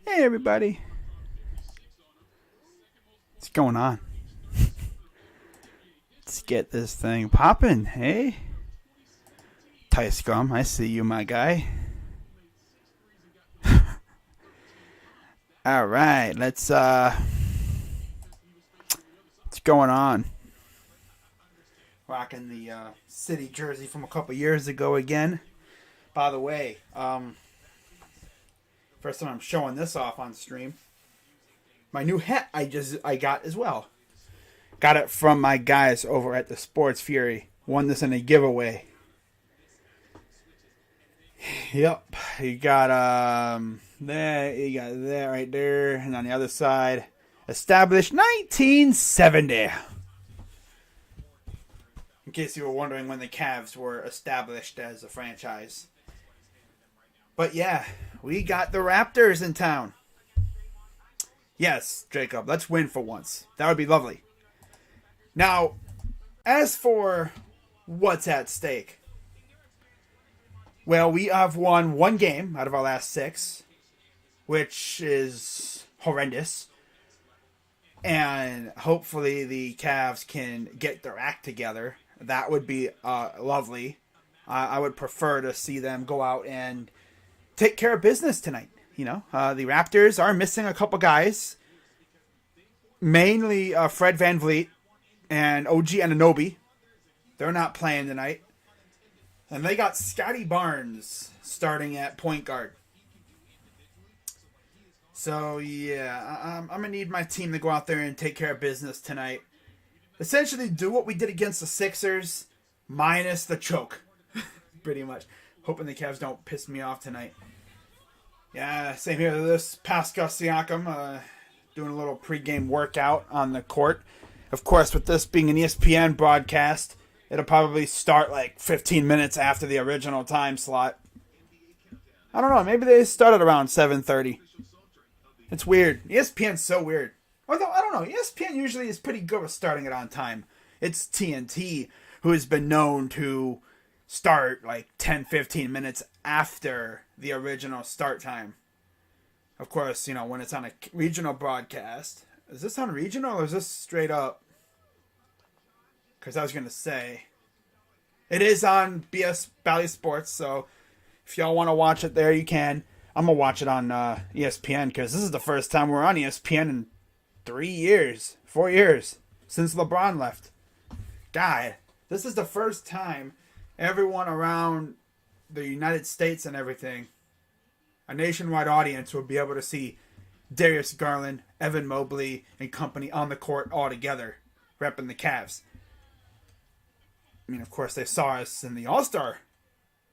Hey, everybody. What's going on? Let's get this thing popping, hey? Ty Scrum, I see you, my guy. All right, what's going on? Rocking the city jersey from a couple years ago again. By the way, first time I'm showing this off on stream. My new hat I got as well. Got it from my guys over at the Sports Fury. Won this in a giveaway. Yep, you got you got that right there, and on the other side, established 1970. In case you were wondering when the Cavs were established as a franchise. But yeah, we got the Raptors in town. Yes, Jacob, let's win for once. That would be lovely. Now, as for what's at stake, well, we have won one game out of our last six, which is horrendous. And hopefully the Cavs can get their act together. That would be lovely. I would prefer to see them go out and take care of business tonight. You know, the Raptors are missing a couple guys, mainly Fred VanVleet and OG Anunoby. They're not playing tonight. And they got Scotty Barnes starting at point guard. So, yeah, I'm going to need my team to go out there and take care of business tonight. Essentially do what we did against the Sixers, minus the choke. Pretty much. Hoping the Cavs don't piss me off tonight. Yeah, same here. This Pascal Siakam doing a little pregame workout on the court. Of course, with this being an ESPN broadcast, it'll probably start like 15 minutes after the original time slot. I don't know. Maybe they started around 7:30. It's weird. ESPN's so weird. Although, I don't know. ESPN usually is pretty good with starting it on time. It's TNT who has been known to start like 10, 15 minutes after the original start time. Of course, you know, when it's on a regional broadcast. Is this on regional or is this straight up? Because I was going to say, it is on BS Bally Sports, so if y'all want to watch it there, you can. I'm going to watch it on ESPN because this is the first time we're on ESPN in 4 years, since LeBron left. God, this is the first time everyone around the United States and everything, a nationwide audience, will be able to see Darius Garland, Evan Mobley, and company on the court all together, repping the Cavs. I mean, of course, they saw us in the All-Star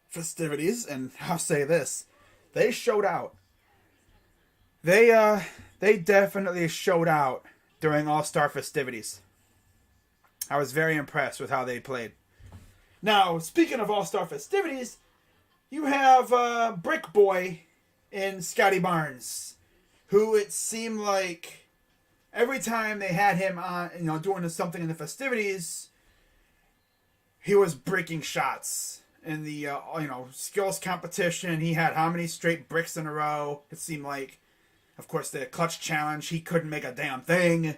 festivities, and I'll say this. They showed out. They definitely showed out during All-Star festivities. I was very impressed with how they played. Now, speaking of All-Star festivities, you have Brick Boy in Scotty Barnes, who it seemed like every time they had him on, you know, doing something in the festivities, he was breaking shots in the skills competition. He had how many straight bricks in a row? It seemed like, of course, the clutch challenge, he couldn't make a damn thing.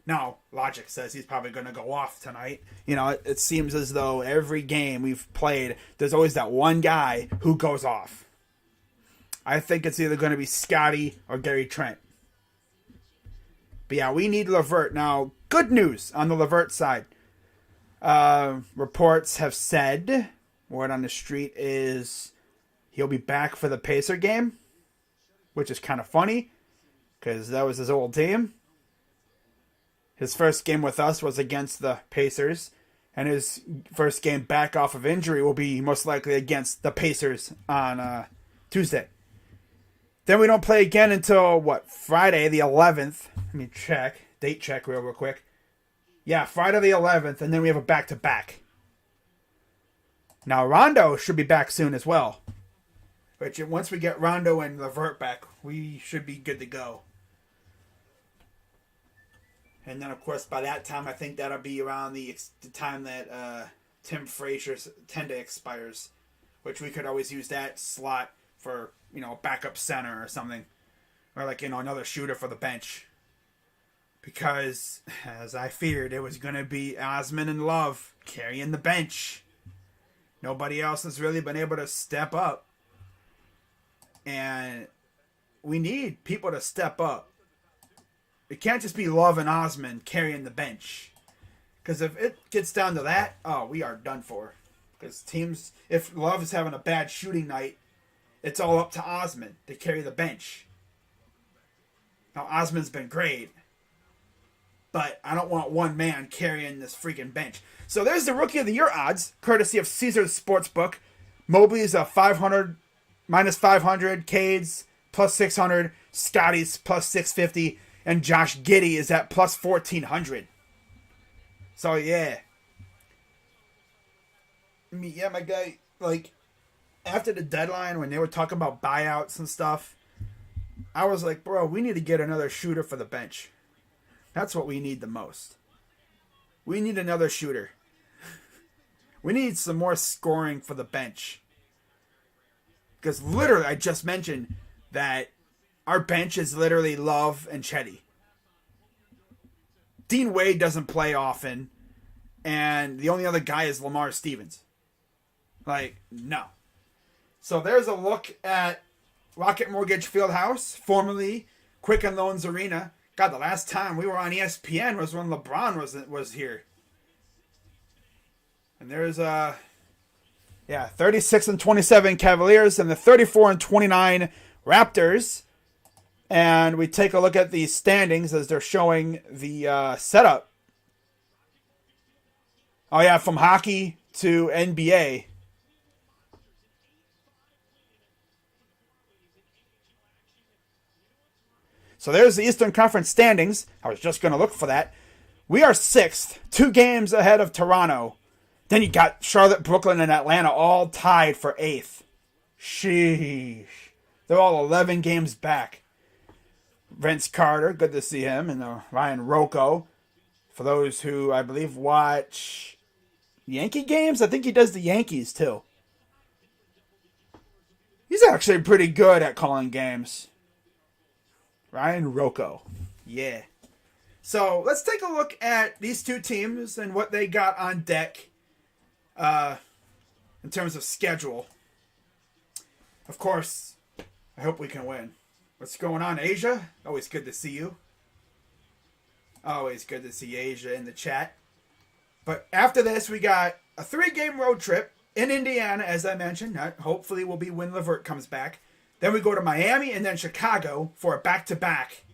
Now, logic says he's probably going to go off tonight. You know, it seems as though every game we've played, there's always that one guy who goes off. I think it's either going to be Scotty or Gary Trent. But yeah, we need LeVert. Now, good news on the LeVert side. Reports have said, word on the street is he'll be back for the Pacer game, which is kind of funny because that was his old team. His first game with us was against the Pacers, and his first game back off of injury will be most likely against the Pacers on Tuesday. Then we don't play again until, Friday the 11th. Let me check. Date check real quick. Yeah, Friday the 11th, and then we have a back-to-back. Now, Rondo should be back soon as well. But once we get Rondo and LeVert back, we should be good to go. And then, of course, by that time, I think that'll be around the time that Tim Frazier's tender expires, which we could always use that slot for, a backup center or something. or another shooter for the bench. Because, as I feared, it was going to be Osman and Love carrying the bench. Nobody else has really been able to step up. And we need people to step up. It can't just be Love and Osman carrying the bench. Because if it gets down to that, we are done for. Because teams, if Love is having a bad shooting night, it's all up to Osman to carry the bench. Now, Osman's been great. But I don't want one man carrying this freaking bench. So there's the Rookie of the Year odds, courtesy of Caesars Sportsbook. Mobley's a 500, minus 500. Cade's plus 600. Scotty's plus 650. And Josh Giddey is at plus 1,400. So, yeah. My guy, after the deadline, when they were talking about buyouts and stuff, I was like, bro, we need to get another shooter for the bench. That's what we need the most. We need another shooter. We need some more scoring for the bench. Because literally, I just mentioned that our bench is literally Love and Chetty. Dean Wade doesn't play often. And the only other guy is Lamar Stevens. No. So there's a look at Rocket Mortgage Fieldhouse, formerly Quicken Loans Arena. God, the last time we were on ESPN was when LeBron was here. And there's 36-27 Cavaliers and the 34-29 Raptors. And we take a look at the standings as they're showing the setup. Oh yeah, from hockey to NBA. So there's the Eastern Conference standings. I was just going to look for that. We are 6th, 2 games ahead of Toronto. Then you got Charlotte, Brooklyn, and Atlanta all tied for 8th. Sheesh. They're all 11 games back. Vince Carter, good to see him, and Ryan Rocco. For those who, I believe, watch Yankee games, I think he does the Yankees, too. He's actually pretty good at calling games. Ryan Rocco. Yeah. So let's take a look at these two teams and what they got on deck in terms of schedule. Of course, I hope we can win. What's going on, Asia? Always good to see you. Always good to see Asia in the chat. But after this, we got a 3-game road trip in Indiana, as I mentioned. Hopefully will be when LeVert comes back. Then we go to Miami and then Chicago for a back-to-back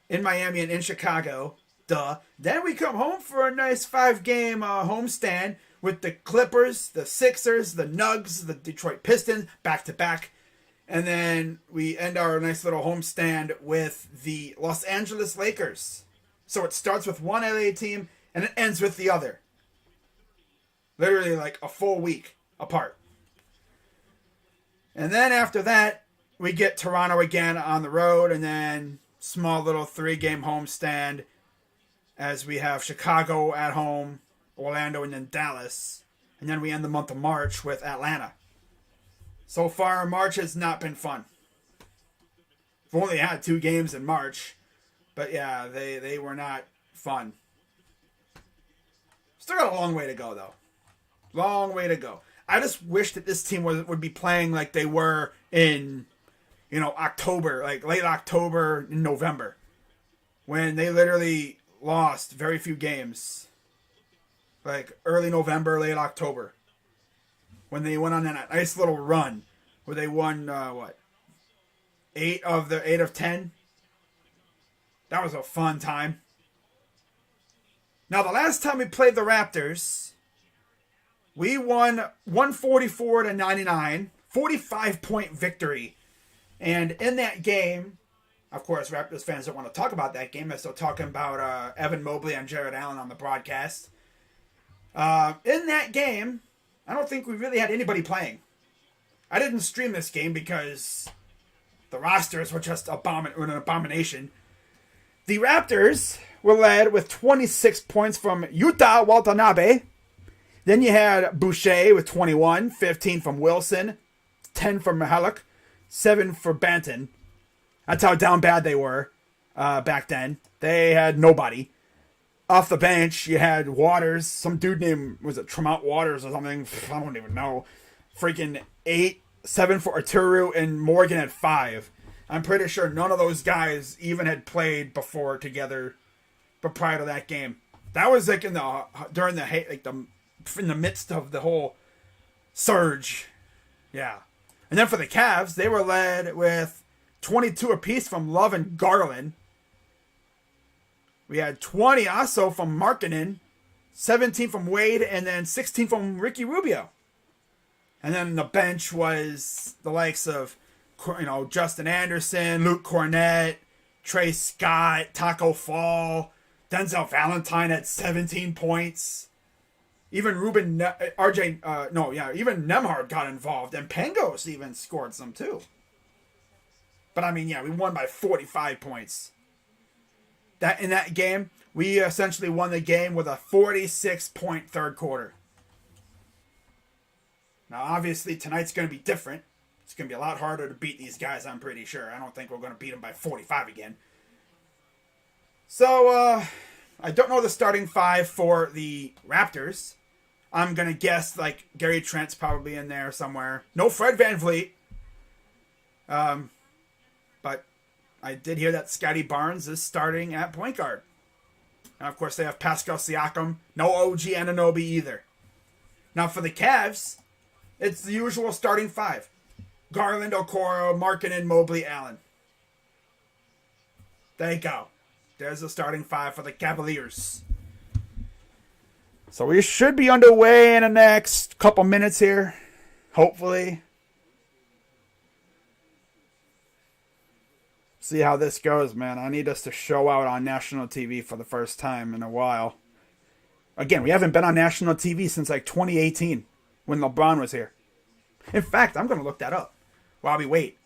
in Miami and in Chicago. Duh. Then we come home for a nice 5-game homestand with the Clippers, the Sixers, the Nugs, the Detroit Pistons, back-to-back. And then we end our nice little homestand with the Los Angeles Lakers. So it starts with one LA team and it ends with the other. Literally like a full week apart. And then after that, we get Toronto again on the road, and then small little 3-game homestand as we have Chicago at home, Orlando, and then Dallas. And then we end the month of March with Atlanta. So far, March has not been fun. We've only had 2 games in March, but yeah, they were not fun. Still got a long way to go, though. Long way to go. I just wish that this team would be playing like they were in, October, like late October and November, when they literally lost very few games. Like early November, late October, when they went on that nice little run where they won 8 of 10. That was a fun time. Now the last time we played the Raptors, we won 144-99, 45-point victory. And in that game, of course, Raptors fans don't want to talk about that game. They're still talking about Evan Mobley and Jared Allen on the broadcast. In that game, I don't think we really had anybody playing. I didn't stream this game because the rosters were just an abomination. The Raptors were led with 26 points from Yuta Watanabe. Then you had Boucher with 21, 15 from Wilson, 10 from Mihalik, 7 for Banton. That's how down bad they were back then. They had nobody. Off the bench, you had Waters. Some dude named, was it Tremont Waters or something? I don't even know. Freaking 7 for Arturu, and Morgan had 5. I'm pretty sure none of those guys even had played before together, but prior to that game. That was like in the midst of the whole surge. Yeah. And then for the Cavs, they were led with 22 apiece from Love and Garland. We had 20 also from Markkanen, 17 from Wade, and then 16 from Ricky Rubio. And then the bench was the likes of, Justin Anderson, Luke Cornett, Trey Scott, Taco Fall, Denzel Valentine at 17 points. Even even Nemhard got involved, and Pangos even scored some too. But we won by 45 points. In that game, we essentially won the game with a 46-point third quarter. Now, obviously, tonight's going to be different. It's going to be a lot harder to beat these guys, I'm pretty sure. I don't think we're going to beat them by 45 again. So, I don't know the starting 5 for the Raptors. I'm going to guess, Gary Trent's probably in there somewhere. No Fred VanVleet. But I did hear that Scotty Barnes is starting at point guard. And of course, they have Pascal Siakam. No OG Anunoby either. Now, for the Cavs, it's the usual starting 5. Garland, Okoro, Markkanen, Mobley, Allen. There you go. There's the starting 5 for the Cavaliers. So we should be underway in the next couple minutes here. Hopefully. See how this goes, man. I need us to show out on national TV for the first time in a while. Again, we haven't been on national TV since 2018 when LeBron was here. In fact, I'm going to look that up while we wait.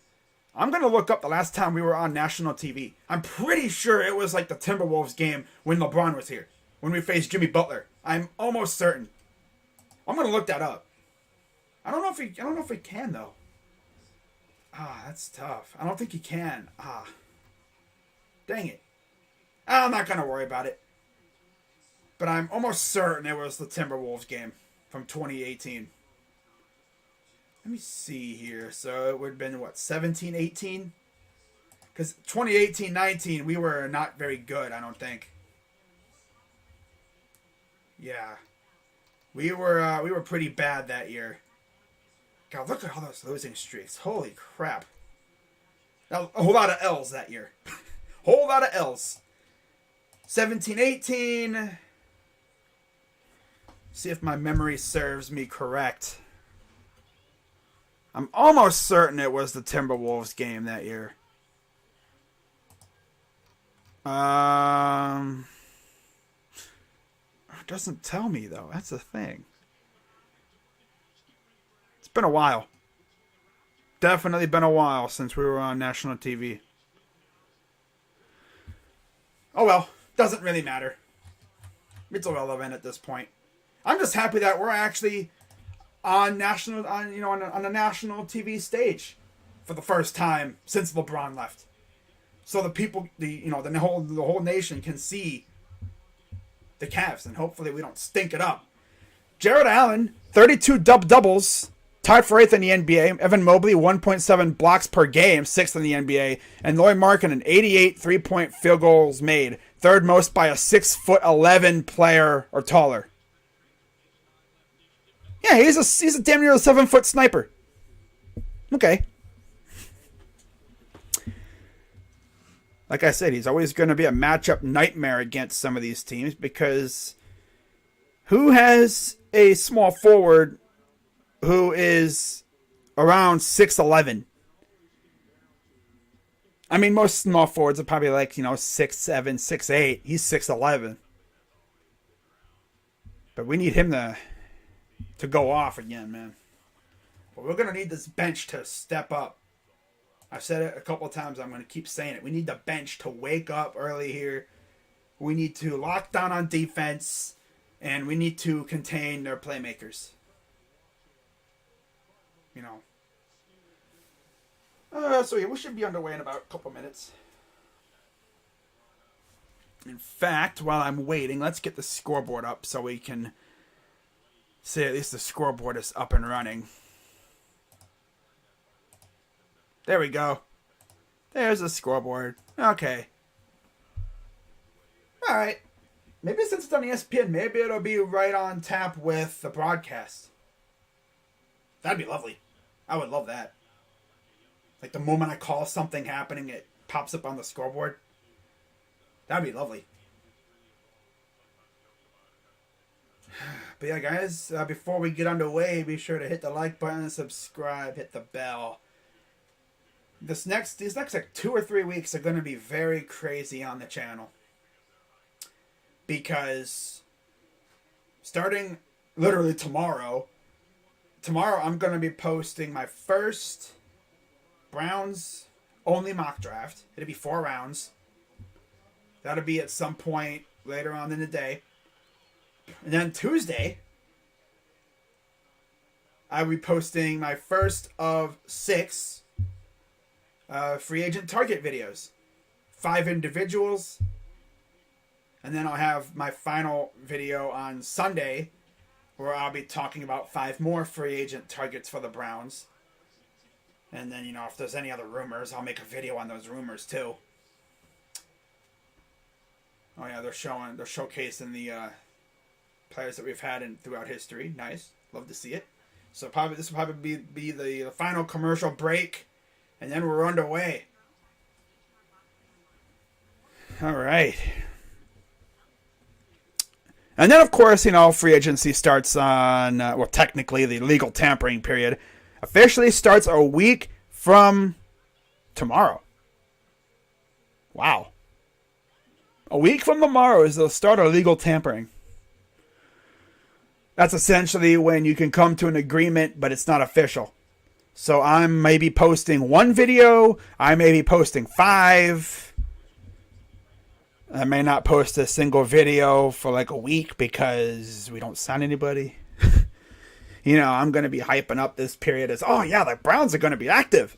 I'm going to look up the last time we were on national TV. I'm pretty sure it was the Timberwolves game when LeBron was here, when we faced Jimmy Butler. I'm almost certain. I'm going to look that up. I don't know if we can though. That's tough. I don't think he can. Dang it. I'm not going to worry about it. But I'm almost certain it was the Timberwolves game from 2018. Let me see here. So it would have been, 17-18? Because 2018-19, we were not very good, I don't think. Yeah. We were pretty bad that year. God, look at all those losing streaks. Holy crap. A whole lot of L's that year. Whole lot of L's. 17-18. See if my memory serves me correct. I'm almost certain it was the Timberwolves game that year. It doesn't tell me, though. That's the thing. It's been a while. Definitely been a while since we were on national TV. Oh well, doesn't really matter. It's irrelevant at this point. I'm just happy that we're actually on a national TV stage for the first time since LeBron left. So the people, the whole nation can see the Cavs, and hopefully we don't stink it up. Jared Allen, 32 doubles, tied for 8th in the NBA. Evan Mobley, 1.7 blocks per game, 6th in the NBA. And Lauri Markkanen, 88 3-point field goals made, 3rd most by a 6'11" player or taller. Yeah, he's a damn near a 7-foot sniper. Okay. Like I said, he's always going to be a matchup nightmare against some of these teams because who has a small forward who is around 6'11"? I mean, most small forwards are probably 6'7", 6'8". He's 6'11". But we need him to go off again, man. But we're going to need this bench to step up. I've said it a couple of times. I'm going to keep saying it. We need the bench to wake up early here. We need to lock down on defense. And we need to contain their playmakers. So yeah, we should be underway in about a couple minutes. In fact, while I'm waiting, let's get the scoreboard up so we can say at least the scoreboard is up and running. There we go. There's the scoreboard. Okay. Alright. Maybe since it's on ESPN, maybe it'll be right on tap with the broadcast. That'd be lovely. I would love that. Like the moment I call something happening, it pops up on the scoreboard. That'd be lovely. But yeah, guys, before we get underway, be sure to hit the like button, subscribe, hit the bell. These next like 2 or 3 weeks are going to be very crazy on the channel. Because starting literally tomorrow I'm going to be posting my first Browns only mock draft. It'll be 4 rounds. That'll be at some point later on in the day. And then Tuesday, I'll be posting my first of 6 free agent target videos. 5 individuals. And then I'll have my final video on Sunday where I'll be talking about 5 more free agent targets for the Browns. And then, if there's any other rumors, I'll make a video on those rumors too. Oh yeah, they're showcasing the players that we've had throughout history. Nice. Love to see it. So this will probably be the final commercial break. And then we're underway. All right. And then, of course, free agency starts on, technically the legal tampering period officially starts a week from tomorrow. Wow. A week from tomorrow is the start of legal tampering. That's essentially when you can come to an agreement, but it's not official. So I may be posting 1 video. I may be posting 5. I may not post a single video for like a week because we don't sign anybody. I'm going to be hyping up this period as, oh yeah, the Browns are going to be active.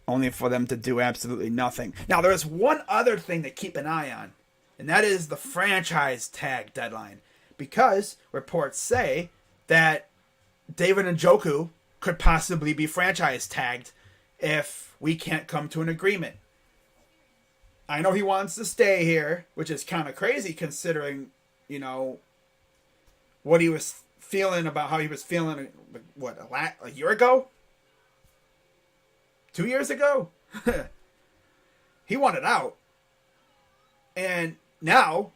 Only for them to do absolutely nothing. Now, there's one other thing to keep an eye on, and that is the franchise tag deadline. Because reports say that David Njoku could possibly be franchise tagged if we can't come to an agreement. I know he wants to stay here, which is kind of crazy considering, what he was feeling about how he was feeling, a year ago? 2 years ago? He wanted out. And now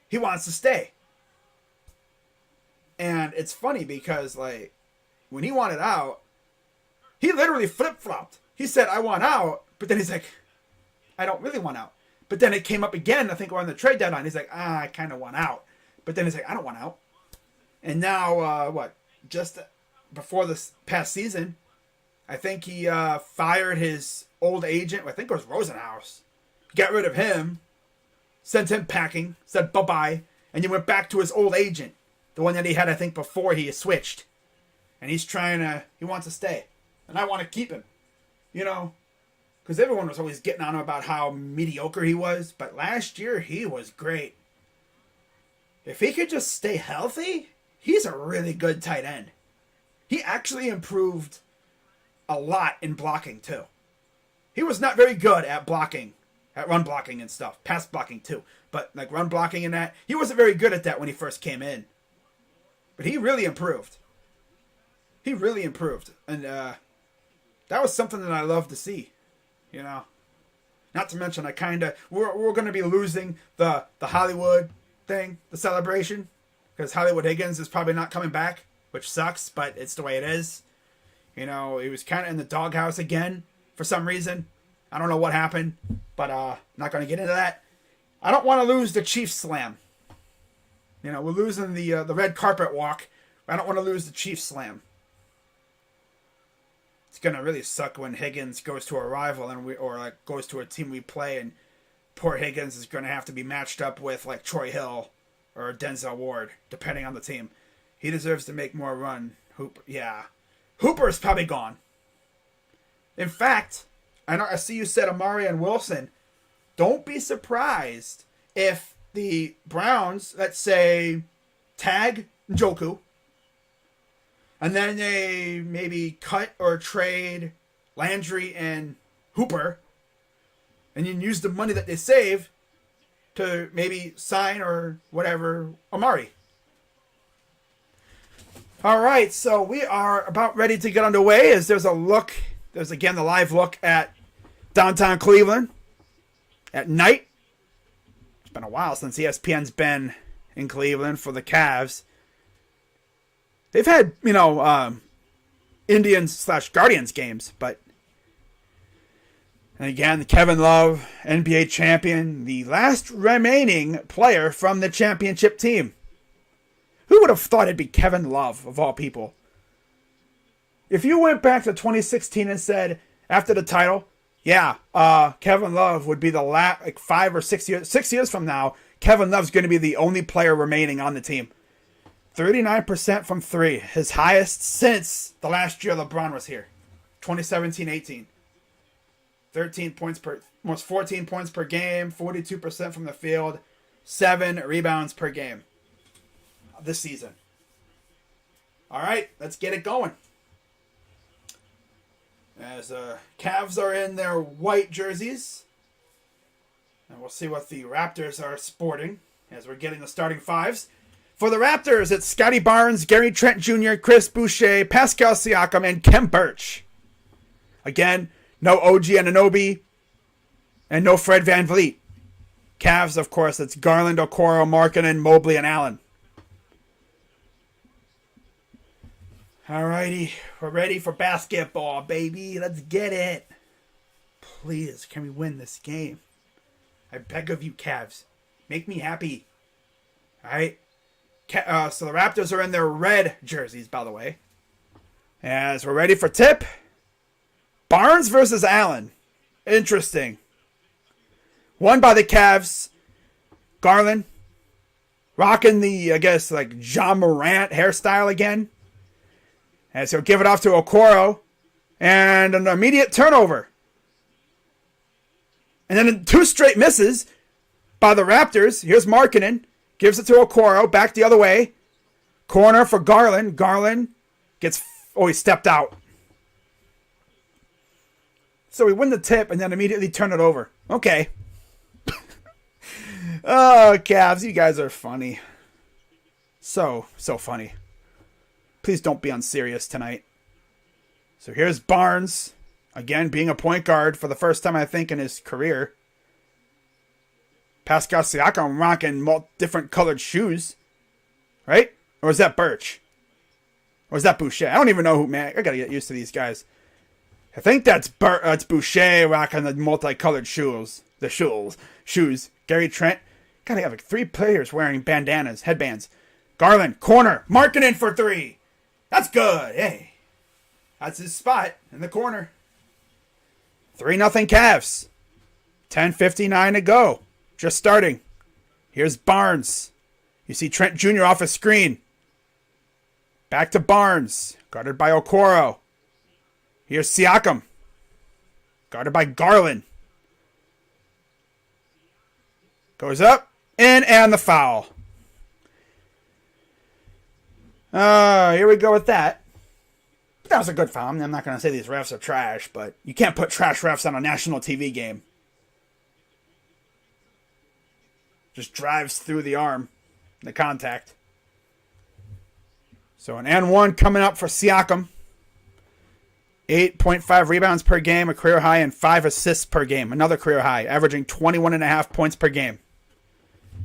he wants to stay. And it's funny because, when he wanted out, he literally flip-flopped. He said, I want out, but then he's like, I don't really want out. But then it came up again, I think, around the trade deadline. He's like, I kind of want out. But then he's like, I don't want out. And now, just before this past season, I think he fired his old agent, I think it was Rosenhaus. Got rid of him, sent him packing, said bye-bye, and he went back to his old agent. The one that he had, I think, before he switched. And he wants to stay. And I want to keep him. Because everyone was always getting on him about how mediocre he was. But last year, he was great. If he could just stay healthy, he's a really good tight end. He actually improved a lot in blocking, too. He was not very good at blocking, at run blocking and stuff. Pass blocking, too. But, run blocking and that, he wasn't very good at that when he first came in. But he really improved. He really improved. And that was something that I love to see. Not to mention, we're going to be losing the Hollywood thing, the celebration. Because Hollywood Higgins is probably not coming back, which sucks, but it's the way it is. He was kind of in the doghouse again for some reason. I don't know what happened, but not going to get into that. I don't want to lose the Chiefs Slam. We're losing the red carpet walk. I don't want to lose the Chiefs Slam. It's going to really suck when Higgins goes to a rival or goes to a team we play, and poor Higgins is going to have to be matched up with Troy Hill or Denzel Ward, depending on the team. He deserves to make more run. Hooper's probably gone. In fact, I see you said Amari and Wilson. Don't be surprised if the Browns, let's say, tag Njoku, and then they maybe cut or trade Landry and Hooper, and you use the money that they save to maybe sign or whatever Amari. All right, so we are about ready to get underway as there's again the live look at downtown Cleveland at night. It's been a while since ESPN's been in Cleveland for the Cavs. They've had, Indians/Guardians games, but and again, Kevin Love, NBA champion, the last remaining player from the championship team. Who would have thought it'd be Kevin Love, of all people? If you went back to 2016 and said, after the title, Kevin Love would be the last, 5 or 6 years, 6 years from now, Kevin Love's going to be the only player remaining on the team. 39% from three, his highest since the last year LeBron was here, 2017-18. 14 points per game, 42% from the field, 7 rebounds per game this season. All right, let's get it going. As Cavs are in their white jerseys, and we'll see what the Raptors are sporting as we're getting the starting fives. For the Raptors, it's Scotty Barnes, Gary Trent Jr., Chris Boucher, Pascal Siakam, and Khem Birch. Again, no OG Anunoby, and no Fred VanVleet. Cavs, of course, it's Garland, Okoro, Markkanen, Mobley, and Allen. Alrighty, we're ready for basketball, baby. Let's get it. Please, can we win this game? I beg of you, Cavs. Make me happy. Alright? So the Raptors are in their red jerseys, by the way. As we're ready for tip. Barnes versus Allen. Interesting. Won by the Cavs. Garland. Rocking the, John Morant hairstyle again. As he'll give it off to Okoro. And an immediate turnover. And then 2 straight misses by the Raptors. Here's Markkanen. Gives it to Okoro. Back the other way. Corner for Garland. Garland gets... he stepped out. So we win the tip and then immediately turn it over. Okay. Oh, Cavs, you guys are funny. So funny. Please don't be unserious tonight. So here's Barnes. Again, being a point guard for the first time, I think, in his career. Pascal Siakam rocking different colored shoes. Right? Or is that Birch? Or is that Boucher? I don't even know who, man. I gotta get used to these guys. I think that's Boucher rocking the multicolored shoes. The shoes. Gary Trent. Gotta have 3 players wearing bandanas, headbands. Garland, corner. Markkanen for 3. That's good. Hey. That's his spot in the corner. 3-0 Cavs. 10:59 to go. Just starting. Here's Barnes. You see Trent Jr. off a screen. Back to Barnes. Guarded by Okoro. Here's Siakam. Guarded by Garland. Goes up. In and the foul. Here we go with that. That was a good foul. I'm not going to say these refs are trash, but you can't put trash refs on a national TV game. Just drives through the arm. The contact. So an and one coming up for Siakam. 8.5 rebounds per game, a career high, and 5 assists per game. Another career high, averaging 21.5 points per game.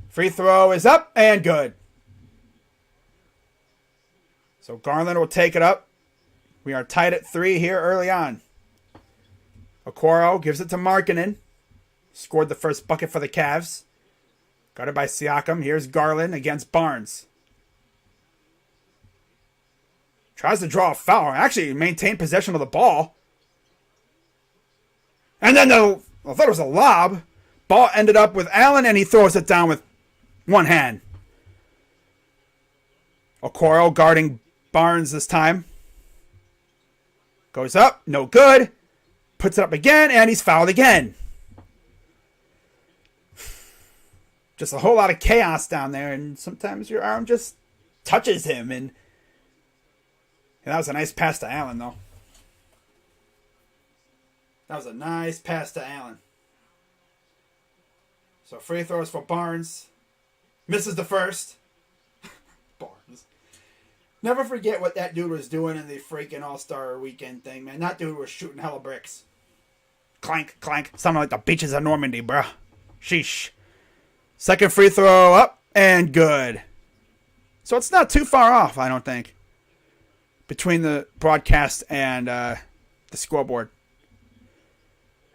Free throw is up and good. So Garland will take it up. We are tied at 3 here early on. Okoro gives it to Markkanen. Scored the first bucket for the Cavs. Guarded by Siakam. Here's Garland against Barnes. Tries to draw a foul. Actually maintain possession of the ball. And then I thought it was a lob. Ball ended up with Allen and he throws it down with one hand. Okoro guarding Barnes this time. Goes up. No good. Puts it up again, and he's fouled again. Just a whole lot of chaos down there, and sometimes your arm just touches him. And that was a nice pass to Allen, though. That was a nice pass to Allen. So free throws for Barnes. Misses the first. Barnes. Never forget what that dude was doing in the freaking All-Star Weekend thing, man. That dude was shooting hella bricks. Clank, clank. Sounded like the beaches of Normandy, bruh. Sheesh. Second free throw up and good. So it's not too far off, I don't think, between the broadcast and the scoreboard.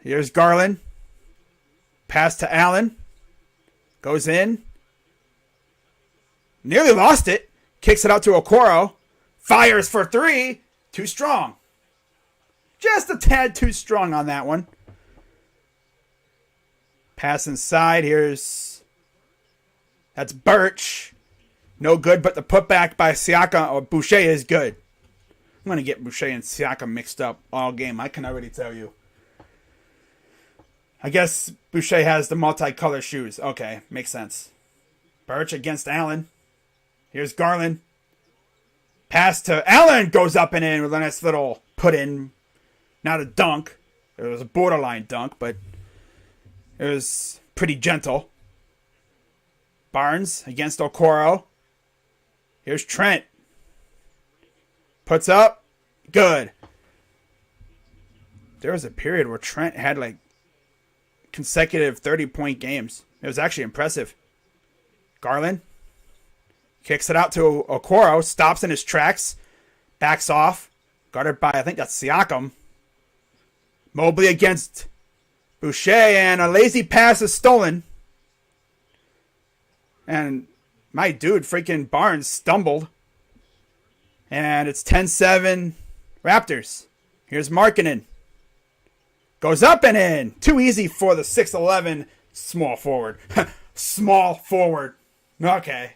Here's Garland. Pass to Allen. Goes in. Nearly lost it. Kicks it out to Okoro. Fires for three. Too strong. Just a tad too strong on that one. Pass inside. That's Birch. No good, but the putback by Siakam or Boucher is good. I'm going to get Boucher and Siakam mixed up all game. I can already tell you. I guess Boucher has the multicolored shoes. Okay, makes sense. Birch against Allen. Here's Garland. Pass to Allen. Goes up and in with a nice little put in. Not a dunk. It was a borderline dunk, but it was pretty gentle. Barnes against Okoro. Here's Trent. Puts up. Good. There was a period where Trent had like consecutive 30-point games. It was actually impressive. Garland kicks it out to Okoro. Stops in his tracks. Backs off. Guarded by, I think that's Siakam. Mobley against Boucher. And a lazy pass is stolen. And my dude, freaking Barnes, stumbled. And it's 10-7 Raptors. Here's Markkanen. Goes up and in. Too easy for the 6'11 small forward. Small forward. Okay.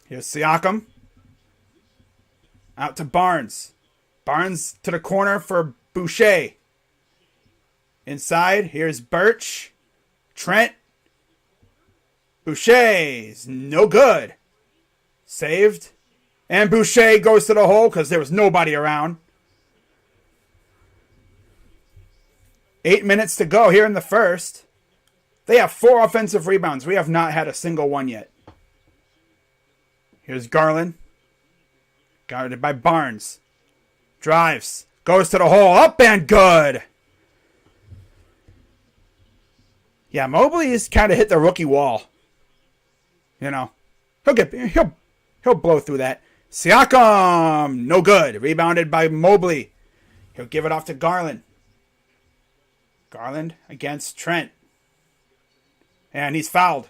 Here's Siakam. Out to Barnes. Barnes to the corner for Boucher. Inside, here's Birch. Trent. Boucher's no good. Saved. And Boucher goes to the hole because there was nobody around. 8 minutes to go here in the first. They have 4 offensive rebounds. We have not had a single one yet. Here's Garland. Guarded by Barnes. Drives. Goes to the hole. Up and good. Yeah, Mobley has kind of hit the rookie wall. You know. He'll blow through that. Siakam. No good. Rebounded by Mobley. He'll give it off to Garland. Garland against Trent. And he's fouled.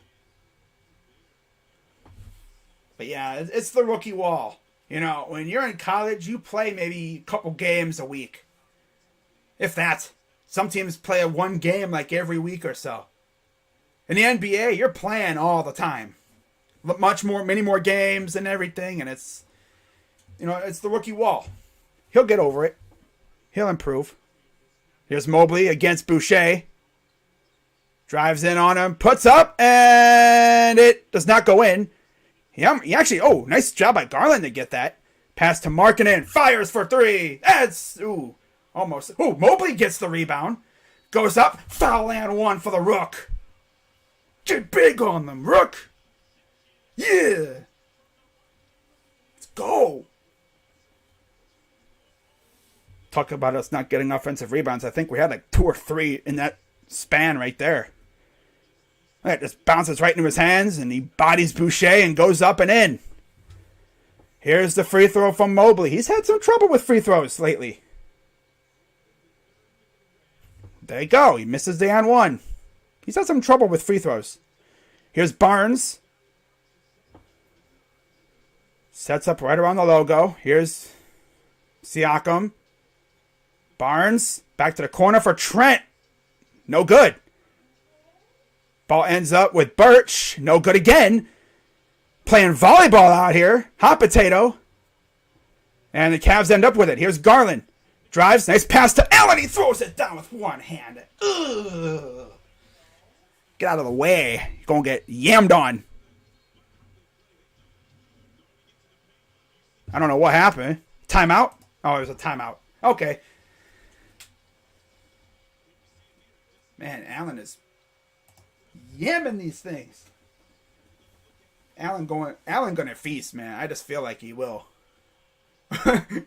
But yeah, it's the rookie wall. You know, when you're in college, you play maybe a couple games a week. If that. Some teams play one game like every week or so. In the NBA, you're playing all the time. Many more games and everything. And it's the rookie wall. He'll get over it. He'll improve. Here's Mobley against Boucher. Drives in on him. Puts up. And it does not go in. He actually, nice job by Garland to get that. Pass to Markkanen. Fires for three. That's, almost. Mobley gets the rebound. Goes up. Foul and one for the Rook. Get big on them, Rook. Yeah. Let's go. Talk about us not getting offensive rebounds. I think we had like 2 or 3 in that span right there. It just bounces right into his hands, and he bodies Boucher and goes up and in. Here's the free throw from Mobley. He's had some trouble with free throws lately. There you go. He misses the and one. He's had some trouble with free throws. Here's Barnes. Sets up right around the logo. Here's Siakam. Barnes. Back to the corner for Trent. No good. Ball ends up with Birch. No good again. Playing volleyball out here. Hot potato. And the Cavs end up with it. Here's Garland. Drives. Nice pass to Allen. He throws it down with one hand. Ugh. Get out of the way. You're going to get yammed on. I don't know what happened. Timeout? Oh, it was a timeout. Okay. Man, Allen is yamming these things. Allen gonna feast, man. I just feel like he will.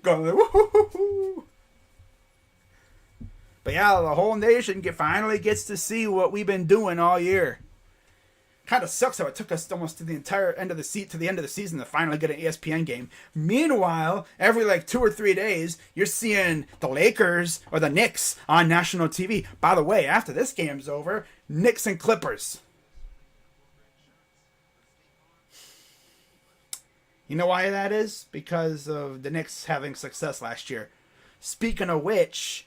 Going like, woo-hoo-hoo-hoo. But yeah, the whole nation finally gets to see what we've been doing all year. Kind of sucks how it took us almost to the end of the season to finally get an ESPN game. Meanwhile, every like 2 or 3 days, you're seeing the Lakers or the Knicks on national TV. By the way, after this game's over, Knicks and Clippers. You know why that is? Because of the Knicks having success last year. Speaking of which,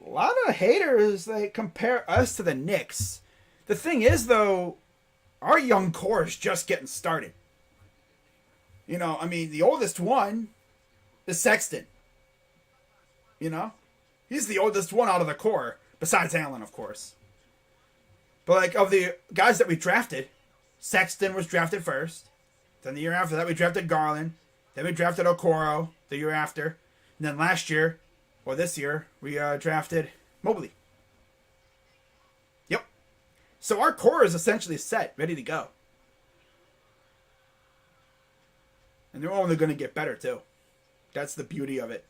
a lot of haters compare us to the Knicks. The thing is, though, our young core is just getting started. You know, I mean, the oldest one is Sexton. You know? He's the oldest one out of the core, besides Allen, of course. But, like, of the guys that we drafted, Sexton was drafted first. Then the year after that, we drafted Garland. Then we drafted Okoro the year after. And then last year, or this year, we drafted Mobley. Yep. So our core is essentially set, ready to go. And they're only going to get better, too. That's the beauty of it.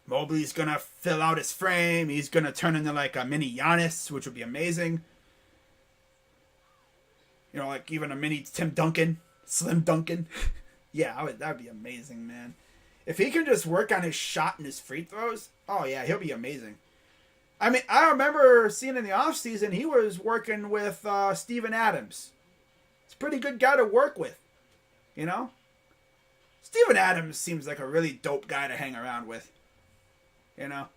Mobley's going to fill out his frame. He's going to turn into like a mini Giannis, which would be amazing. You know, like even a mini Tim Duncan. Slim Duncan. Yeah, that would be amazing, man. If he can just work on his shot and his free throws, oh yeah, he'll be amazing. I mean, I remember seeing in the offseason, he was working with Steven Adams. It's a pretty good guy to work with, you know? Steven Adams seems like a really dope guy to hang around with, you know?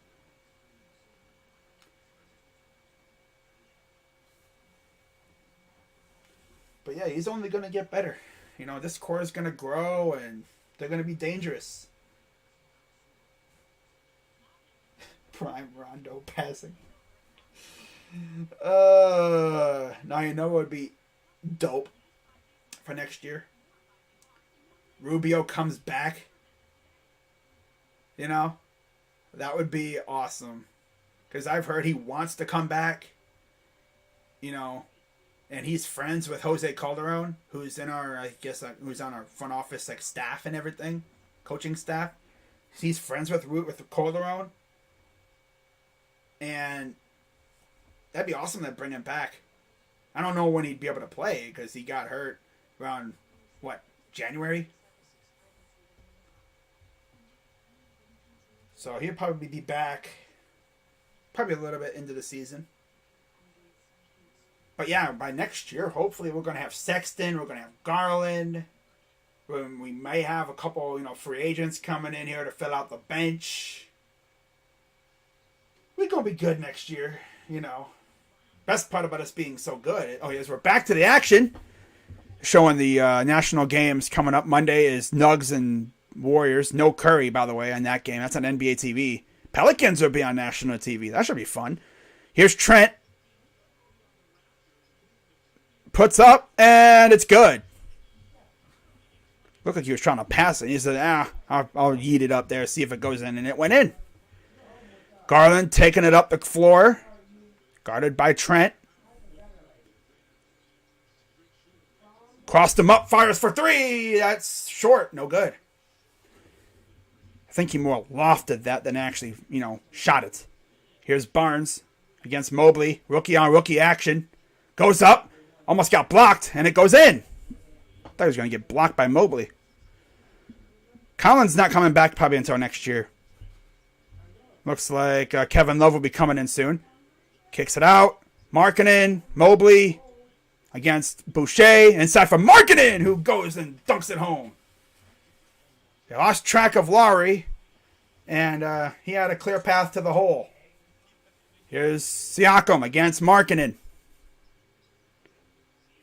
But yeah, he's only going to get better. You know, this core is going to grow and they're going to be dangerous. Prime Rondo passing. Now you know what would be dope for next year. Rubio comes back. You know, that would be awesome. Because I've heard he wants to come back. You know, and he's friends with Jose Calderon, who's in our, who's on our front office like staff and everything, coaching staff. He's friends with Calderon, and that'd be awesome to bring him back. I don't know when he'd be able to play because he got hurt around January. So he'll probably be back, probably a little bit into the season. But yeah, by next year, hopefully we're going to have Sexton, we're going to have Garland. We may have a couple, free agents coming in here to fill out the bench. We're going to be good next year, Best part about us being so good, we're back to the action. Showing the national games coming up Monday is Nugs and Warriors. No Curry, by the way, on that game. That's on NBA TV. Pelicans will be on national TV. That should be fun. Here's Trent. Puts up, and it's good. Looked like he was trying to pass it. He said, I'll yeet it up there, see if it goes in, and it went in. Garland taking it up the floor. Guarded by Trent. Crossed him up, fires for three. That's short, no good. I think he more lofted that than actually, shot it. Here's Barnes against Mobley. Rookie on rookie action. Goes up. Almost got blocked, and it goes in. I thought he was going to get blocked by Mobley. Collins not coming back probably until next year. Looks like Kevin Love will be coming in soon. Kicks it out. Markkanen, Mobley against Boucher. Inside for Markkanen, who goes and dunks it home. They lost track of Lowry, and he had a clear path to the hole. Here's Siakam against Markkanen.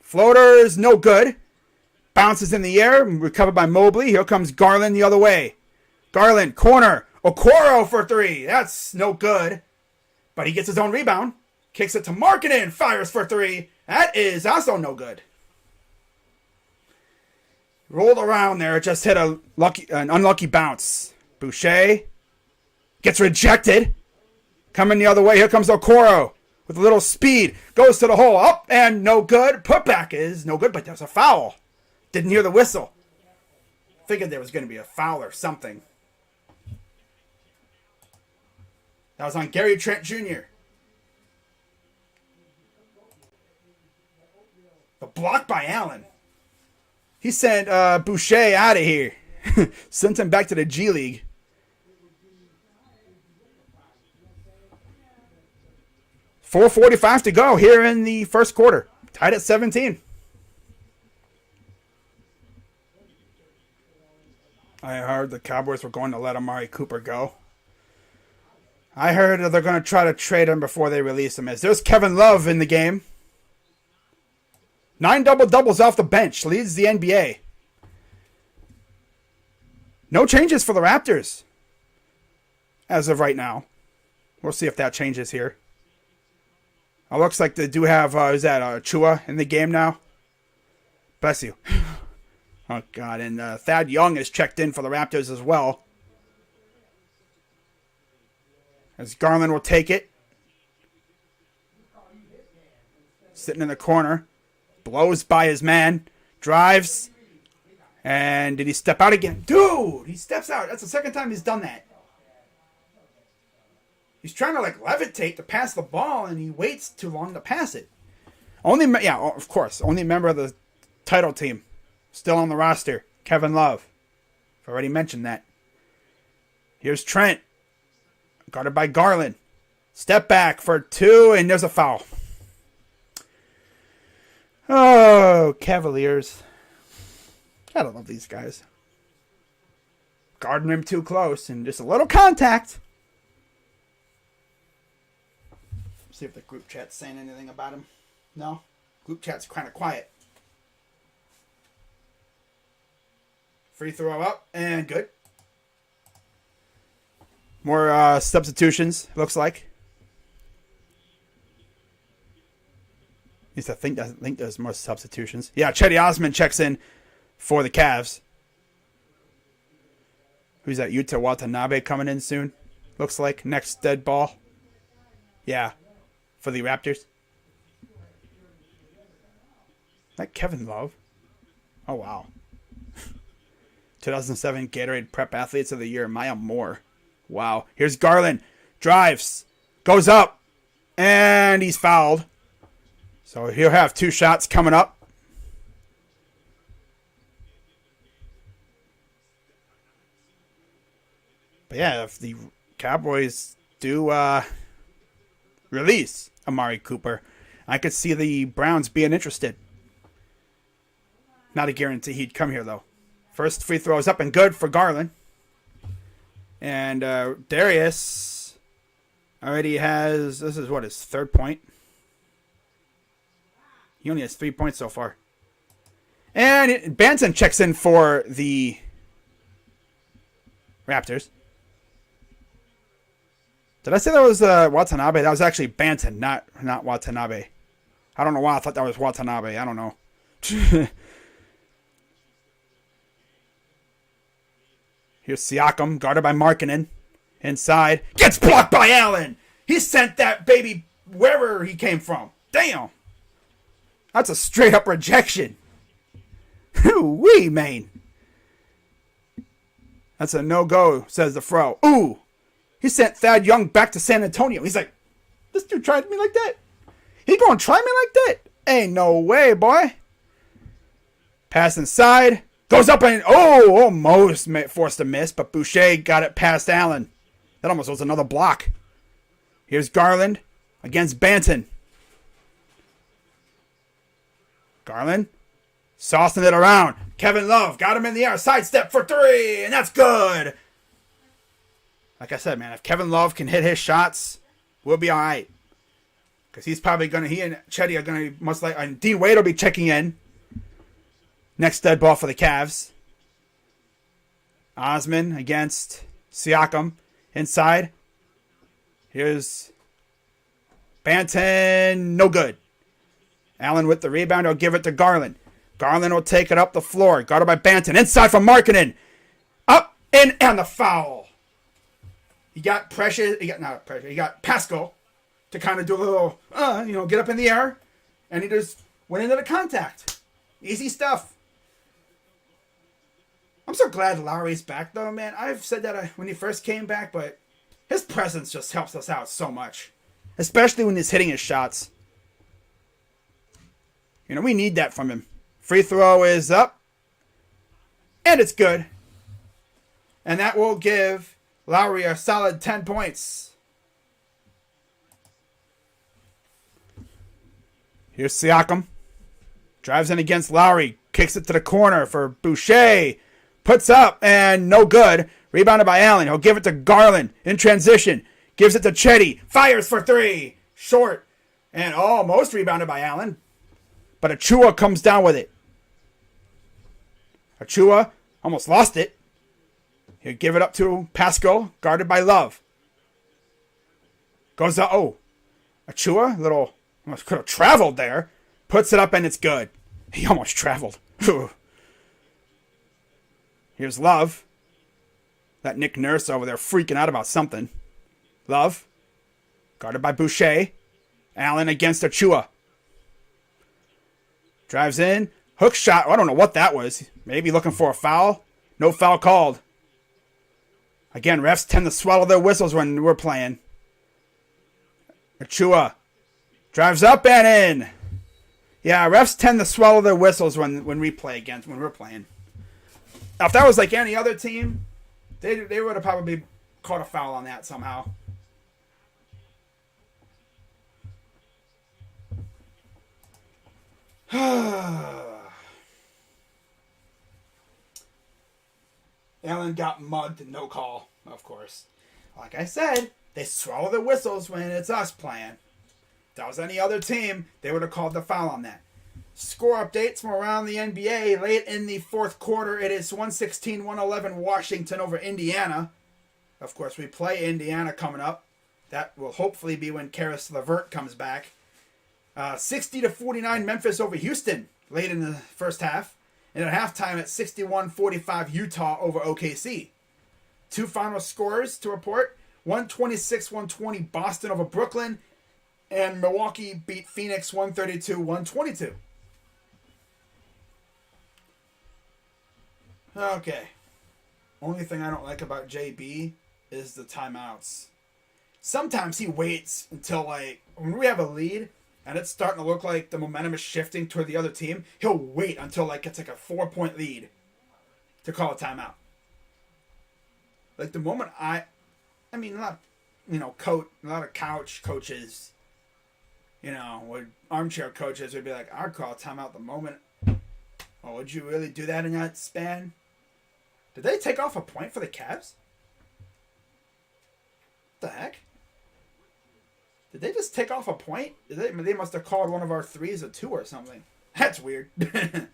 Floaters, no good. Bounces in the air, recovered by Mobley. Here comes Garland the other way. Garland, corner. Okoro for three. That's no good. But he gets his own rebound. Kicks it to Markkanen. Fires for three. That is also no good. Rolled around there. Just hit an unlucky bounce. Boucher gets rejected. Coming the other way. Here comes Okoro with a little speed. Goes to the hole. Up and no good. Putback is no good, but there's a foul. Didn't hear the whistle. Figured there was going to be a foul or something. That was on Gary Trent Jr. The block by Allen. He sent Boucher out of here. Sent him back to the G League. .445 to go here in the first quarter. Tied at 17. I heard the Cowboys were going to let Amari Cooper go. I heard they're going to try to trade him before they release him. As there's Kevin Love in the game. 9 double-doubles off the bench. Leads the NBA. No changes for the Raptors. As of right now. We'll see if that changes here. It looks like they do have, Chua in the game now? Bless you. Oh, God. And Thad Young is checked in for the Raptors as well. As Garland will take it. Sitting in the corner. Blows by his man. Drives. And did he step out again? Dude! He steps out. That's the second time he's done that. He's trying to levitate to pass the ball, and he waits too long to pass it. Of course. Only member of the title team. Still on the roster. Kevin Love. I've already mentioned that. Here's Trent. Guarded by Garland. Step back for two, and there's a foul. Oh, Cavaliers. Gotta love these guys. Guarding him too close, and just a little contact. See if the group chat's saying anything about him. No? Group chat's kind of quiet. Free throw up, and good. More substitutions, looks like. At least I think there's more substitutions. Yeah, Chetty Osman checks in for the Cavs. Who's that? Yuta Watanabe coming in soon. Looks like. Next dead ball. Yeah. For the Raptors. Is that Kevin Love? Oh, wow. 2007 Gatorade Prep Athletes of the Year, Maya Moore. Wow. Here's Garland. Drives. Goes up. And he's fouled. So he'll have 2 shots coming up. But yeah, if the Cowboys do release Amari Cooper, I could see the Browns being interested. Not a guarantee he'd come here, though. First free throw is up and good for Garland. And Darius already has, this is what, his 3rd point? He only has 3 points so far. And Banton checks in for the Raptors. Did I say that was Watanabe? That was actually Banton, not Watanabe. I don't know why I thought that was Watanabe. I don't know. Here's Siakam, guarded by Markkanen. Inside. Gets blocked by Allen. He sent that baby wherever he came from. Damn. That's a straight up rejection. Wee, man. That's a no-go, says the Fro. Ooh. He sent Thad Young back to San Antonio. He's like, this dude tried me like that? He gonna try me like that? Ain't no way, boy. Pass inside. Goes up and, almost forced a miss, but Boucher got it past Allen. That almost was another block. Here's Garland against Banton. Garland saucing it around. Kevin Love got him in the air. Sidestep for 3, and that's good. Like I said, man, if Kevin Love can hit his shots, we'll be all right. Because he's probably going to, he and Chetty are going to most likely, and D Wade will be checking in. Next dead ball for the Cavs. Osman against Siakam. Inside. Here's Banton. No good. Allen with the rebound. He'll give it to Garland. Garland will take it up the floor. Guarded by Banton. Inside from Markkanen. Up, in, and the foul. He got pressure. He got Pascal to kind of do a little, get up in the air. And he just went into the contact. Easy stuff. I'm so glad Lowry's back, though, man. I've said that when he first came back, but his presence just helps us out so much. Especially when he's hitting his shots. We need that from him. Free throw is up. And it's good. And that will give Lowry a solid 10 points. Here's Siakam. Drives in against Lowry. Kicks it to the corner for Boucher. Puts up and no good. Rebounded by Allen. He'll give it to Garland in transition. Gives it to Chetty. Fires for three. Short. And almost rebounded by Allen. But Achua comes down with it. Achua almost lost it. He'll give it up to Pascal. Guarded by Love. Goes up. Achua. Almost could have traveled there. Puts it up and it's good. He almost traveled. Here's Love. That Nick Nurse over there freaking out about something. Love. Guarded by Boucher. Allen against Achua. Drives in. Hook shot. I don't know what that was. Maybe looking for a foul. No foul called. Again, refs tend to swallow their whistles when we're playing. Achua. Drives up and in. Yeah, refs tend to swallow their whistles when we play against, when we're playing. Now, if that was like any other team, they would have probably caught a foul on that somehow. Allen got mugged, no call, of course. Like I said, they swallow their whistles when it's us playing. If that was any other team, they would have called the foul on that. Score updates from around the NBA. Late in the fourth quarter, it is 116-111 Washington over Indiana. Of course, we play Indiana coming up. That will hopefully be when Karis LeVert comes back. 60-49 Memphis over Houston late in the first half. And at halftime at 61-45 Utah over OKC. Two final scores to report. 126-120 Boston over Brooklyn. And Milwaukee beat Phoenix 132-122. Okay. Only thing I don't like about JB is the timeouts. Sometimes he waits until, when we have a lead and it's starting to look like the momentum is shifting toward the other team, he'll wait until, it's a 4-point lead to call a timeout. The moment a lot of couch coaches, would armchair coaches would be like, I'd call a timeout the moment. Oh, would you really do that in that span? Did they take off a point for the Cavs? What the heck? Did they just take off a point? They must have called one of our threes a 2 or something. That's weird. Yeah.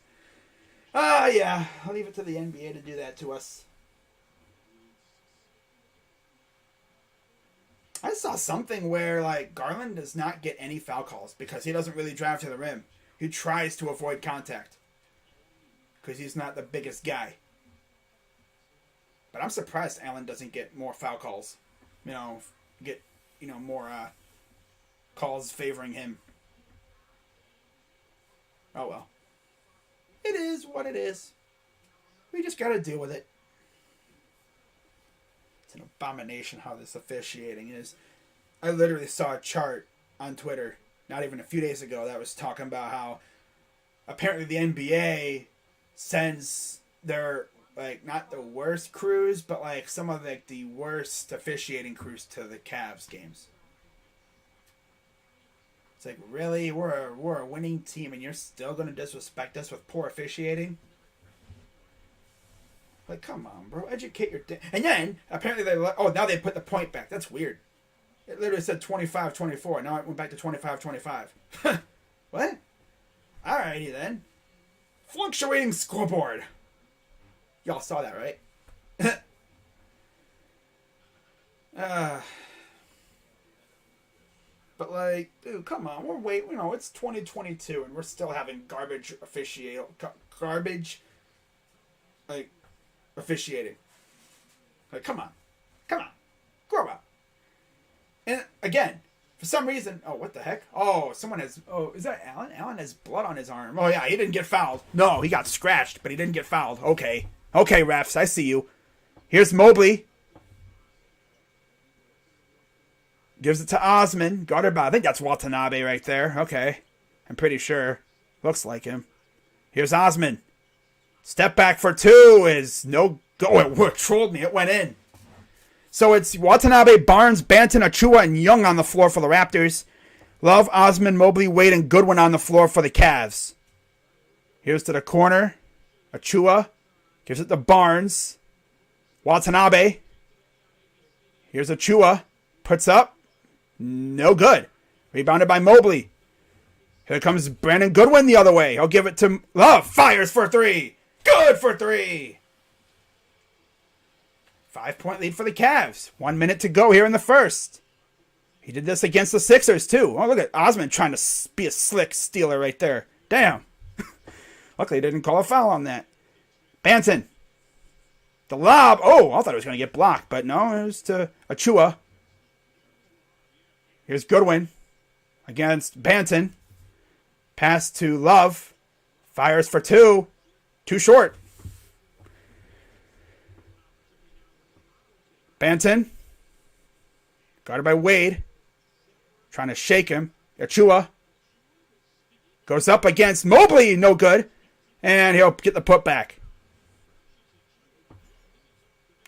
I'll leave it to the NBA to do that to us. I saw something where, Garland does not get any foul calls because he doesn't really drive to the rim. He tries to avoid contact because he's not the biggest guy. But I'm surprised Allen doesn't get more foul calls. More calls favoring him. Oh well. It is what it is. We just gotta deal with it. It's an abomination how this officiating is. I literally saw a chart on Twitter, not even a few days ago, that was talking about how apparently the NBA sends their, not the worst crews, but, some of, the worst officiating crews to the Cavs games. It's really? We're a winning team and you're still going to disrespect us with poor officiating? Come on, bro. Educate your... And then, apparently now they put the point back. That's weird. It literally said 25-24. Now it went back to 25-25. What? Alrighty then. Fluctuating scoreboard. Y'all saw that, right? Uh, but like, dude, come on, we're wait. You know, it's 2022 and we're still having garbage like officiating. Like, come on, grow up. And again, for some reason, oh, what the heck? Oh, someone has. Oh, is that Allen? Allen has blood on his arm. Oh yeah, he didn't get fouled. No, he got scratched, but he didn't get fouled. Okay, okay, refs, I see you. Here's Mobley. Gives it to Osman. Guarded by, I think that's Watanabe right there. Okay. I'm pretty sure. Looks like him. Here's Osman. Step back for two is no go. Oh, it trolled me. It went in. So it's Watanabe, Barnes, Banton, Achua, and Young on the floor for the Raptors. Love, Osman, Mobley, Wade, and Goodwin on the floor for the Cavs. Here's to the corner. Achua. Gives it to Barnes. Watanabe. Here's Achua. Puts up. No good. Rebounded by Mobley. Here comes Brandon Goodwin the other way. He'll give it to Love. Fires for three. Good for three. 5-point lead for the Cavs. 1 minute to go here in the first. He did this against the Sixers too. Oh, look at Osman trying to be a slick stealer right there. Damn. Luckily, they didn't call a foul on that. Banton. The lob. Oh, I thought it was going to get blocked, but no, it was to Achua. Here's Goodwin against Banton. Pass to Love. Fires for two. Too short. Banton. Guarded by Wade. Trying to shake him. Achua. Goes up against Mobley. No good. And he'll get the putback.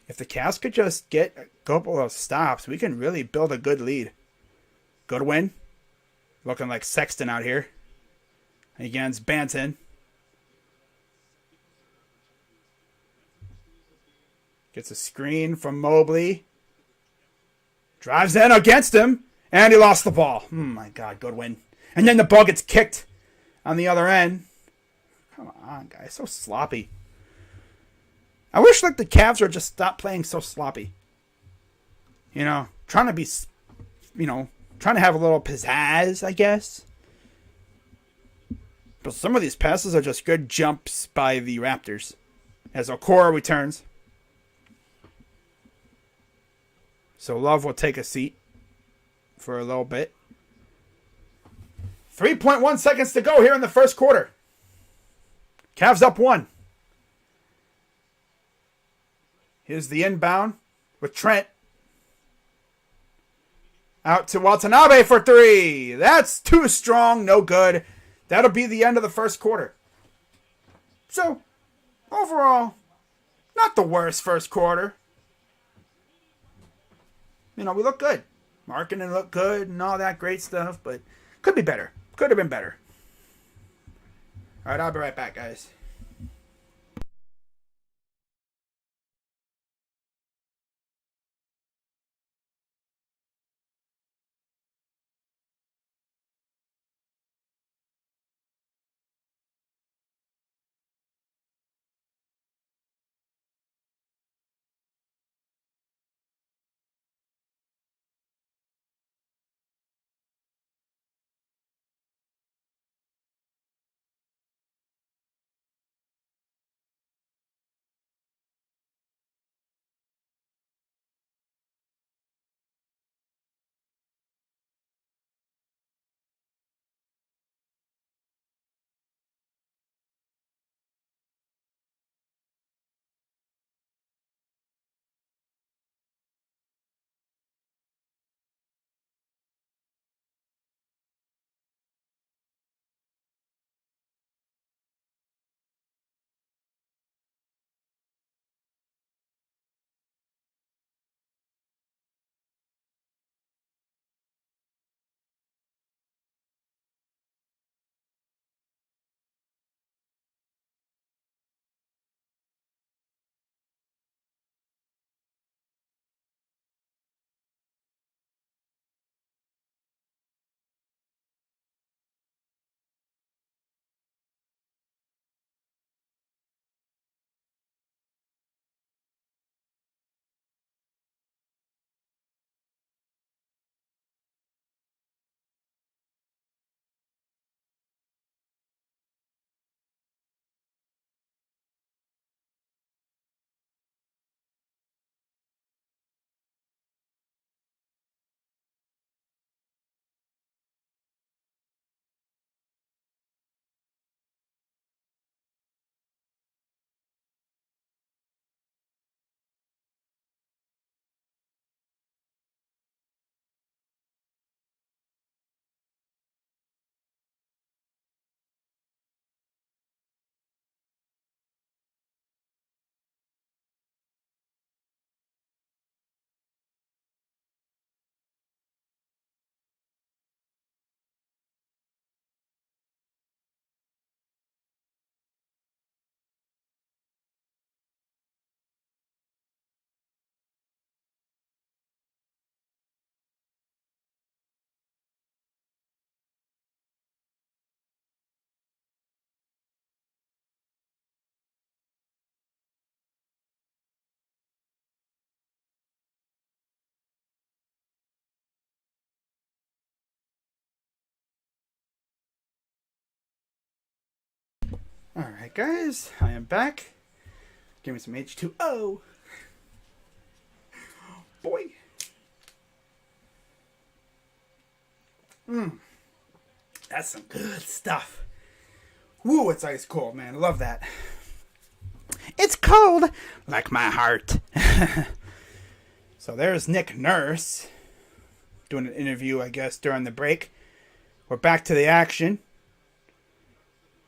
If the Cavs could just get a couple of stops, we can really build a good lead. Goodwin. Looking like Sexton out here. Against Banton. Gets a screen from Mobley. Drives in against him. And he lost the ball. Oh my God, Goodwin. And then the ball gets kicked on the other end. Come on, guys. So sloppy. I wish like the Cavs would just stop playing so sloppy. You know, trying to be, trying to have a little pizzazz, I guess. But some of these passes are just good jumps by the Raptors. As Okoro returns. So Love will take a seat for a little bit. 3.1 seconds to go here in the first quarter. Cavs up one. Here's the inbound with Trent. Out to Watanabe for three. That's too strong. No good. That'll be the end of the first quarter. So, overall, not the worst first quarter. You know, we look good. Marketing looked good and all that great stuff, but could be better. Could have been better. All right, I'll be right back, guys. Alright, guys. I am back. Give me some H2O. Boy. That's some good stuff. Woo, it's ice cold, man. Love that. It's cold like my heart. So there's Nick Nurse doing an interview, I guess, during the break. We're back to the action.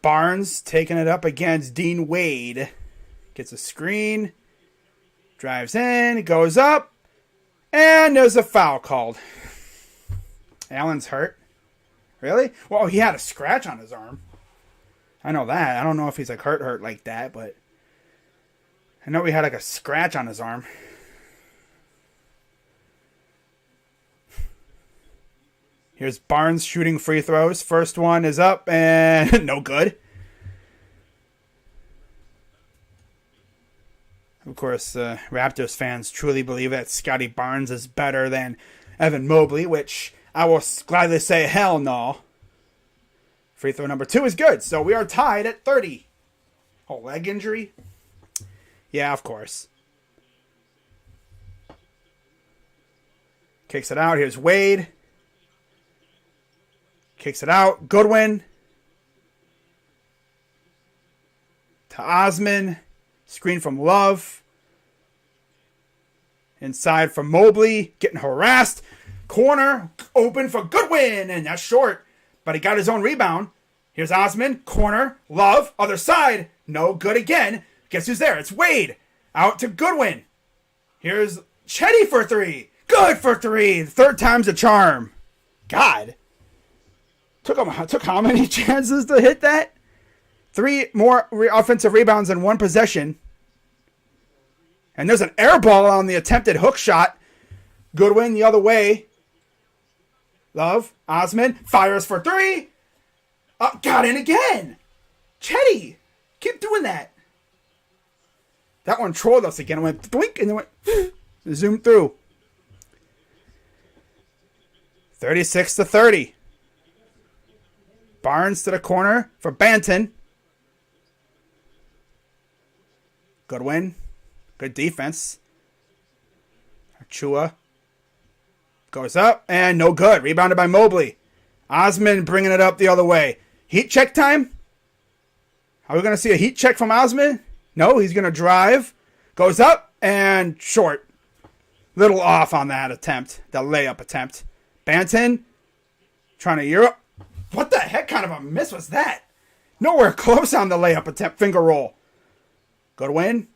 Barnes taking it up against Dean Wade. Gets a screen. Drives in. Goes up. And there's a foul called. Allen's hurt. Really? Well, he had a scratch on his arm. I know that. I don't know if he's like hurt like that, but I know he had like a scratch on his arm. Here's Barnes shooting free throws. First one is up and no good. Of course, Raptors fans truly believe that Scotty Barnes is better than Evan Mobley, which I will gladly say hell no. Free throw number 2 is good, so we are tied at 30. Oh, leg injury? Yeah, of course. Kicks it out. Here's Wade. Kicks it out. Goodwin. To Osman. Screen from Love. Inside from Mobley. Getting harassed. Corner. Open for Goodwin. And that's short. But he got his own rebound. Here's Osman. Corner. Love. Other side. No good again. Guess who's there? It's Wade. Out to Goodwin. Here's Chetty for 3. Good for 3. Third time's a charm. God. Took how many chances to hit that? 3 more offensive rebounds in 1 possession. And there's an air ball on the attempted hook shot. Goodwin the other way. Love. Osman. Fires for 3. Got in again. Chetty. Keep doing that. That one trolled us again. It went doink and then went zoomed through. 36-30. Barnes to the corner for Banton. Goodwin. Good defense. Achua. Goes up and no good. Rebounded by Mobley. Osman bringing it up the other way. Heat check time? Are we going to see a heat check from Osman? No, he's going to drive. Goes up and short. Little off on that attempt. The layup attempt. Banton. Trying to Euro. What the heck kind of a miss was that? Nowhere close on the layup attempt. Finger roll. Goodwin.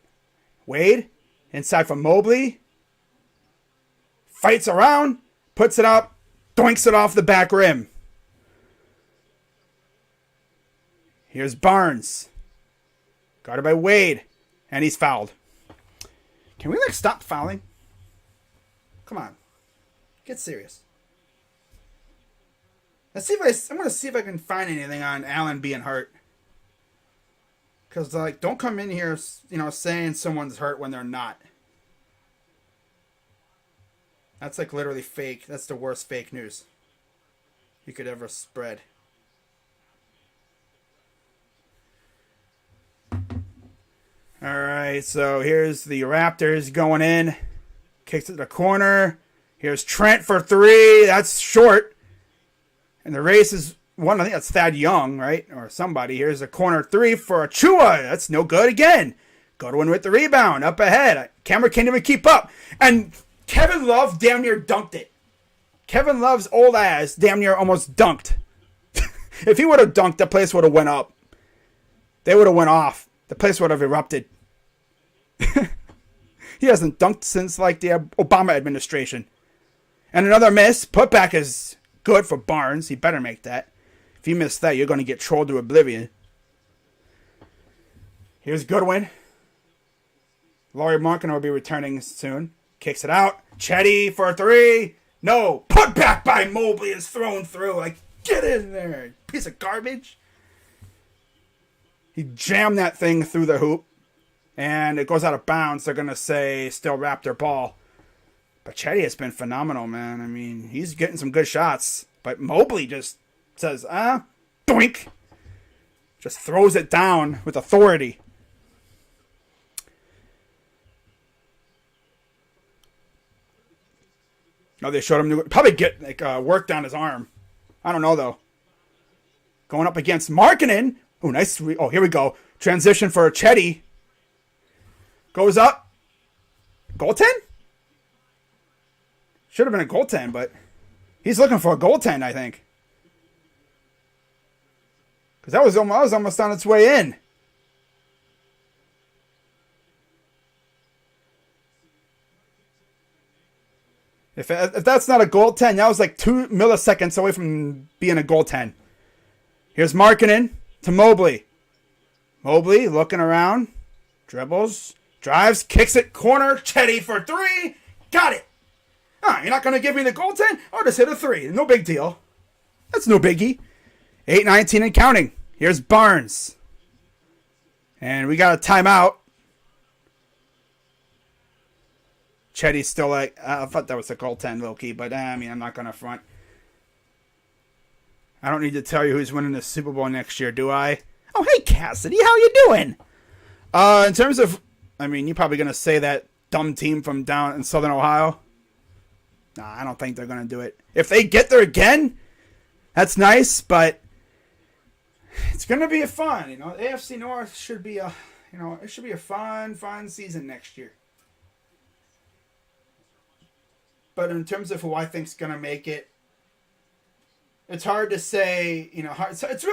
Wade. Inside from Mobley. Fights around. Puts it up. Doinks it off the back rim. Here's Barnes. Guarded by Wade. And he's fouled. Can we stop fouling? Come on. Get serious. I'm going to see if I can find anything on Allen being hurt. Because, don't come in here, saying someone's hurt when they're not. That's, literally fake. That's the worst fake news you could ever spread. Alright, so here's the Raptors going in. Kicks it to the corner. Here's Trent for 3. That's short. And the race is one. I think that's Thad Young, right? Or somebody. Here's a corner 3 for Achua. That's no good again. Goodwin with the rebound. Up ahead. Camera can't even keep up. And Kevin Love damn near dunked it. Kevin Love's old ass damn near almost dunked. If he would have dunked, the place would have went up. They would have went off. The place would have erupted. He hasn't dunked since the Obama administration. And another miss. Putback is good for Barnes. He better make that. If you miss that, you're going to get trolled to oblivion. Here's Goodwin. Laurie Markin will be returning soon. Kicks it out. Chetty for 3. No. Putback by Mobley is thrown through. Get in there. Piece of garbage. He jammed that thing through the hoop. And it goes out of bounds. They're going to say still Raptor ball. But Chetty has been phenomenal, man. I mean, he's getting some good shots. But Mobley just says, doink. Just throws it down with authority. No, they showed him probably get work down his arm. I don't know though. Going up against Markkanen. Oh, nice. Oh, here we go. Transition for Chetty. Goes up. Goaltend? Should have been a goaltend, but he's looking for a goaltend, I think. Because that was almost on its way in. If that's not a goaltend, that was like 2 milliseconds away from being a goaltend. Here's Markkanen to Mobley. Mobley looking around. Dribbles. Drives. Kicks it. Corner. Chetty for 3. Got it. You're not going to give me the goaltend? I'll just hit a 3. No big deal. That's no biggie. 8:19 and counting. Here's Barnes. And we got a timeout. Chetty's still like, I thought that was a goaltend, low-key, but I'm not going to front. I don't need to tell you who's winning the Super Bowl next year, do I? Oh, hey, Cassidy, how you doing? In terms of, you're probably going to say that dumb team from down in Southern Ohio. Nah, I don't think they're going to do it. If they get there again, that's nice, but it's going to be a fun, AFC North should be it should be a fun season next year. But in terms of who I think's going to make it, it's hard to say, it's really